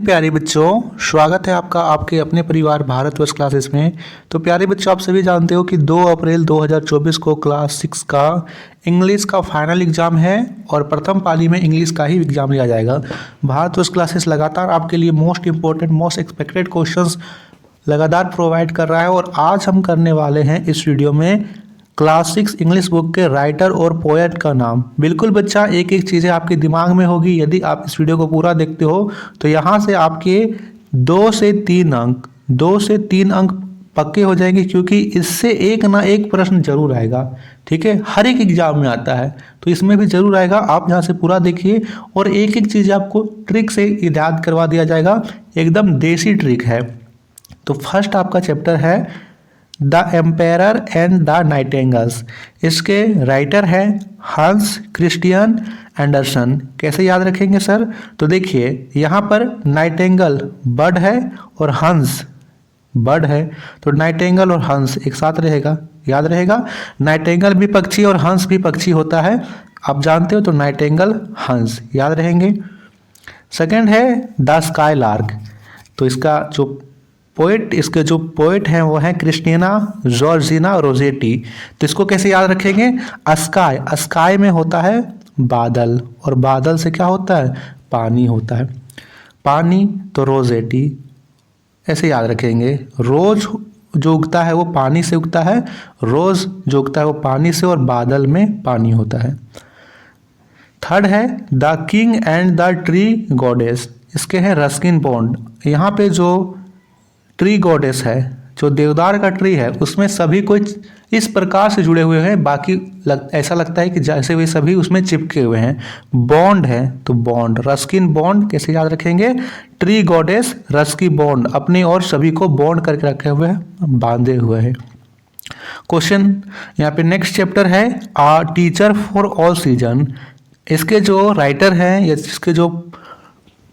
प्यारे बच्चों, स्वागत है आपका आपके अपने परिवार भारतवर्ष क्लासेस में। तो प्यारे बच्चों, आप सभी जानते हो कि 2 अप्रैल 2024 को क्लास 6 का इंग्लिश का फाइनल एग्जाम है और प्रथम पाली में इंग्लिश का ही एग्जाम लिया जाएगा। भारतवर्ष क्लासेस लगातार आपके लिए most important most expected questions लगातार प्रोवाइड कर रहा है और आज हम करने वाले हैं इस वीडियो में क्लास 6 इंग्लिश बुक के राइटर और पोएट का नाम। बिल्कुल बच्चा, एक एक चीज़ें आपके दिमाग में होगी। यदि आप इस वीडियो को पूरा देखते हो तो यहाँ से आपके 2 से 3 अंक पक्के हो जाएंगे, क्योंकि इससे एक ना एक प्रश्न जरूर आएगा। ठीक है, हर एक एग्जाम में आता है तो इसमें भी जरूर आएगा। आप यहाँ से पूरा देखिए और एक एक चीज़ आपको ट्रिक से याद करवा दिया जाएगा, एकदम देसी ट्रिक है। तो फर्स्ट आपका चैप्टर है the emperor and the nightingales. इसके राइटर हैं हंस क्रिस्टियन एंडरसन। कैसे याद रखेंगे सर? तो देखिए, यहाँ पर नाइटिंगेल बर्ड है और हंस बर्ड है, तो नाइटिंगेल और हंस एक साथ रहेगा, याद रहेगा। नाइटिंगेल भी पक्षी और हंस भी पक्षी होता है, आप जानते हो, तो नाइटिंगेल हंस याद रहेंगे। सेकंड है द स्काई लार्क। तो इसके जो पोएट हैं वो हैं क्रिस्टीना जॉर्जिना रोजेटी। तो इसको कैसे याद रखेंगे? स्काई में होता है बादल और बादल से क्या होता है? पानी होता है, पानी, तो रोजेटी ऐसे याद रखेंगे। रोज जो उगता है वो पानी से उगता है, रोज जो उगता है वो पानी से और बादल में पानी होता है। थर्ड है the king and the tree goddess. इसके हैं रस्किन बॉन्ड। यहाँ पे जो ट्री गॉडेस है, जो देवदार का ट्री है, उसमें सभी कुछ इस प्रकार से जुड़े हुए हैं, बाकी ऐसा लगता है कि जैसे वे सभी उसमें चिपके हुए हैं। बॉन्ड है तो बॉन्ड, रस्किन बॉन्ड कैसे याद रखेंगे? ट्री गॉडेस रस्की बॉन्ड, अपने और सभी को बॉन्ड करके रखे हुए हैं, बांधे हुए हैं। क्वेश्चन यहाँ पे नेक्स्ट चैप्टर है आ टीचर फॉर ऑल सीजन। इसके जो राइटर हैं या इसके जो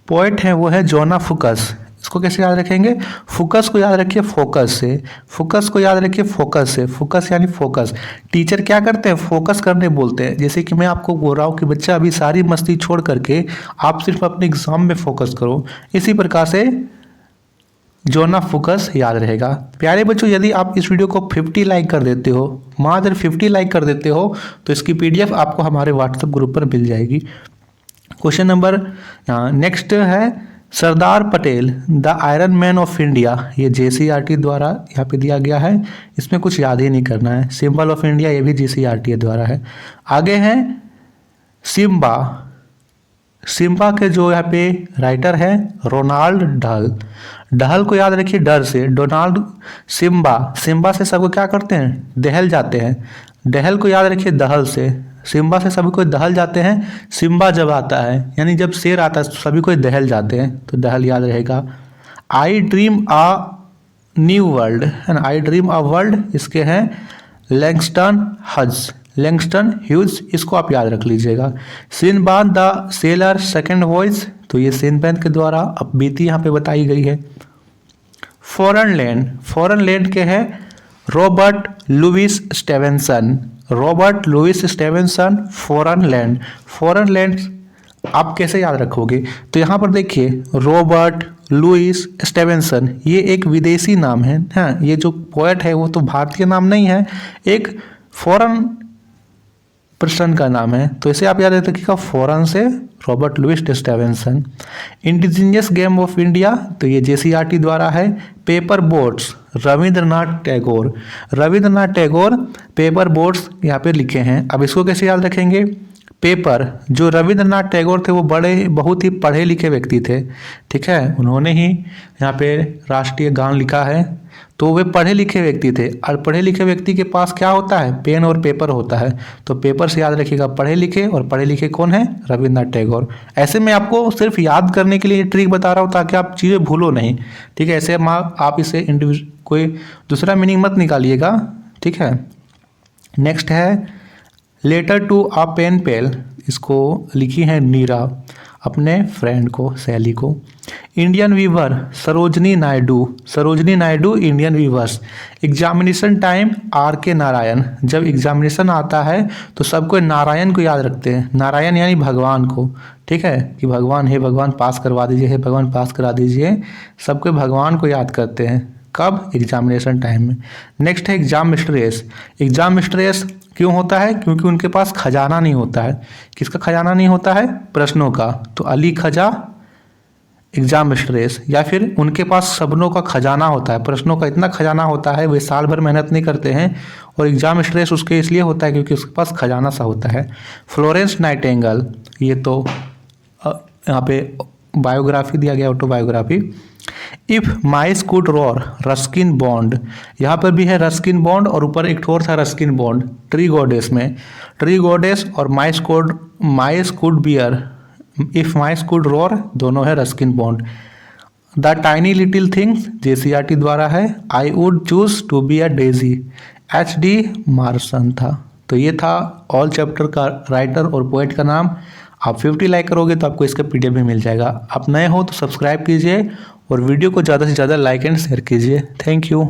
पोएट हैं वो है जोना फुकस। इसको कैसे याद रखेंगे? फोकस को याद रखिए फोकस से, फोकस को याद रखिए फोकस से, फोकस यानी फोकस। टीचर क्या करते हैं? फोकस करने बोलते हैं। जैसे कि मैं आपको बोल रहा हूँ कि बच्चा अभी सारी मस्ती छोड़ करके आप सिर्फ अपने एग्जाम में फोकस करो, इसी प्रकार से जोना फोकस याद रहेगा। प्यारे बच्चों, यदि आप इस वीडियो को 50 लाइक कर देते हो, मात्र 50 लाइक कर देते हो, तो इसकी PDF आपको हमारे व्हाट्सएप ग्रुप पर मिल जाएगी। क्वेश्चन नंबर नेक्स्ट है Sardar Patel the iron man of India. ये JCRT द्वारा यहाँ पे दिया गया है, इसमें कुछ याद ही नहीं करना है। सिंबल ऑफ इंडिया ये भी JCRT द्वारा है। आगे हैं सिम्बा। सिम्बा के जो यहाँ पे राइटर है रोनाल्ड डहल। डहल को याद रखिए डर से, डोनाल्ड सिम्बा, सिम्बा से सबको क्या करते हैं? दहल जाते हैं। डहल को याद रखिए दहल से, सिम्बा से सभी कोई दहल जाते हैं। सिम्बा जब आता है यानी जब शेर आता है तो सभी कोई दहल जाते हैं, तो दहल याद रहेगा। I dream a new world है ना, आई ड्रीम आ वर्ल्ड, इसके हैं लैंगस्टन ह्यूज, इसको आप याद रख लीजिएगा। सिनबाद द सेलर सेकंड वॉइस, तो ये सिनबैद के द्वारा अब बीती यहाँ पे बताई गई है। फॉरेन लैंड के हैं Robert Louis Stevenson. Robert Louis Stevenson foreign land आप कैसे याद रखोगे? तो यहाँ पर देखिए रॉबर्ट लुइस स्टेवेंसन ये एक विदेशी नाम है। हाँ, ये जो पोएट है वो तो भारतीय नाम नहीं है, एक फॉरेन पर्सन का नाम है, तो इसे आप याद रखिएगा फॉरेन से Robert Louis Stevenson. Indigenous game of India, तो ये JCRT द्वारा है। Paper boats Rabindranath Tagore paper boats यहाँ पे लिखे हैं। अब इसको कैसे याद रखेंगे? पेपर, जो रविंद्रनाथ टैगोर थे वो बहुत ही पढ़े लिखे व्यक्ति थे, ठीक है, उन्होंने ही यहाँ पे राष्ट्रीय गान लिखा है, तो वे पढ़े लिखे व्यक्ति थे। और पढ़े लिखे व्यक्ति के पास क्या होता है? पेन और पेपर होता है, तो पेपर से याद रखिएगा पढ़े लिखे, और पढ़े लिखे कौन है? रविंद्रनाथ टैगोर। ऐसे मैं आपको सिर्फ याद करने के लिए ट्रिक बता रहा हूँ ताकि आप चीज़ें भूलो नहीं, ठीक है। ऐसे आप इसे कोई दूसरा मीनिंग मत निकालिएगा, ठीक है। नेक्स्ट है letter to a pen pal, इसको लिखी है नीरा। अपने फ्रेंड को, सहेली को। Indian weaver Sarojini Naidu Indian weavers. Examination time R K Narayan. जब एग्जामिनेशन आता है तो सबको नारायण को याद रखते हैं, नारायण यानी भगवान को, ठीक है, कि भगवान, हे भगवान पास करवा दीजिए, हे भगवान पास करा दीजिए, सबको भगवान को याद करते हैं। कब? एग्जामिनेशन टाइम में। नेक्स्ट है एग्जाम स्ट्रेस। एग्जाम स्ट्रेस क्यों होता है? क्योंकि उनके पास खजाना नहीं होता है। किसका खजाना नहीं होता है? प्रश्नों का। तो अली खजा एग्जाम स्ट्रेस। या फिर उनके पास सपनों का खजाना होता है, प्रश्नों का इतना खजाना होता है, वे साल भर मेहनत नहीं करते हैं और एग्जाम स्ट्रेस उसके इसलिए होता है क्योंकि उसके पास खजाना सा होता है। फ्लोरेंस नाइटिंगेल, ये तो यहाँ पे बायोग्राफी दिया गया, autobiography. If mice could roar Ruskin bond, यहाँ पर भी है रस्किन बॉन्ड और ऊपर एक और था रस्किन बॉन्ड ट्री गॉडेस में। ट्री गॉडेस और mice could bear, if mice could roar दोनों है Ruskin Bond. The tiny little things JCRT द्वारा है। I would choose to be a daisy, HD Marson था। तो ये था ऑल चैप्टर का राइटर और पोएट का नाम। आप 50 लाइक करोगे तो आपको इसका PDF भी मिल जाएगा। आप नए हो तो सब्सक्राइब कीजिए और वीडियो को ज़्यादा से ज़्यादा लाइक एंड शेयर कीजिए। Thank you.